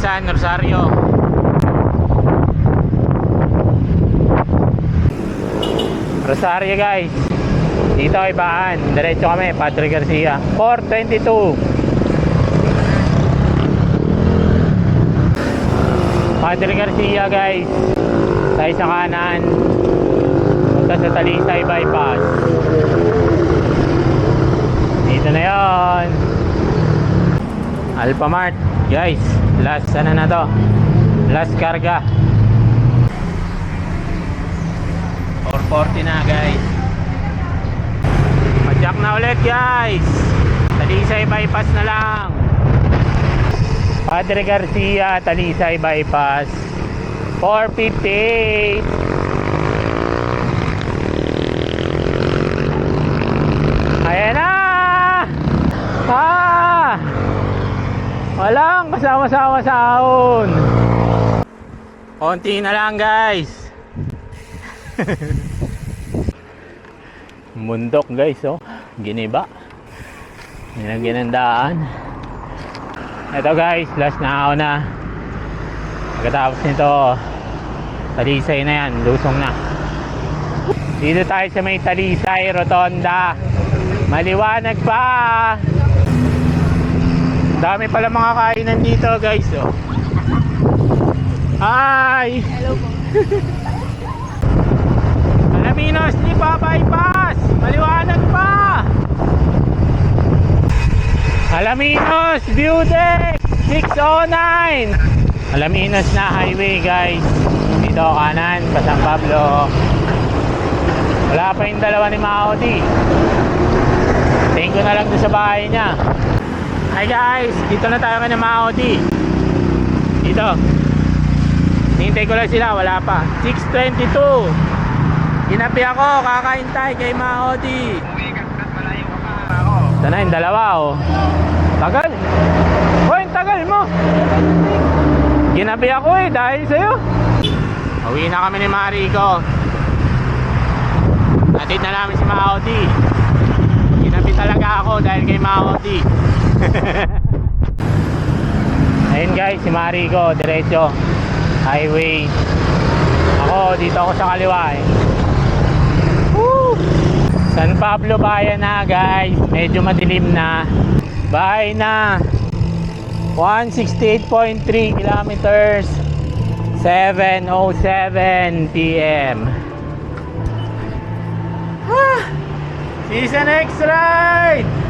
Pagsangisan, Rosario. Rosario guys. Dito ay Baan. Diretso kami, Padre Garcia. 422. Padre Garcia guys. Tayo sa kanan. Punta sa Talisay bypass. Dito na yon. Alphamart guys. Last ano na to, last karga. 440 na guys. Padyak na ulit guys. Talisay bypass na lang. Padre Garcia, Talisay bypass. 458. Ayan na. Walang kasama-sama sa ahon. Konti na lang guys. Mundok guys, oh. Giniba. Nilagyan ng daan. Ito guys, last na ako na. Pagkatapos nito, Talisay na yan, lusong na. Dito tayo sa may Talisay Rotonda. Maliwanag pa. Dami pala mga kainan dito guys, oh. Hi! Hello po. Alaminos, Lipa bypass. Maliwanag pa. Alaminos, view deck 609. Alaminos na highway guys. Dito kanan, pa San Pablo. Wala pa yung dalawa ni Maudi. Tingin ko na lang doon sa bahay niya. Hi guys, dito na tayo kay Maudi. Dito. Hintay ko lang sila, wala pa. 6:22. Ginabi ako, kakaintay kay Maudi. Ito na yung dalawa, oh. Tagal. Oh, yung tagal mo. Ginabi ako eh, dahil sa'yo. Uwi na kami ni Marico. Natid na namin si Maudi. Ginabi talaga ako dahil kay Maudi. Ayun guys, si Marico, diretso highway. Ako, dito ako sa kaliwa eh. Woo! San Pablo bayan na guys. Medyo madilim na. Bahay na. 168.3 kilometers. 7:07 PM. See you sa next ride.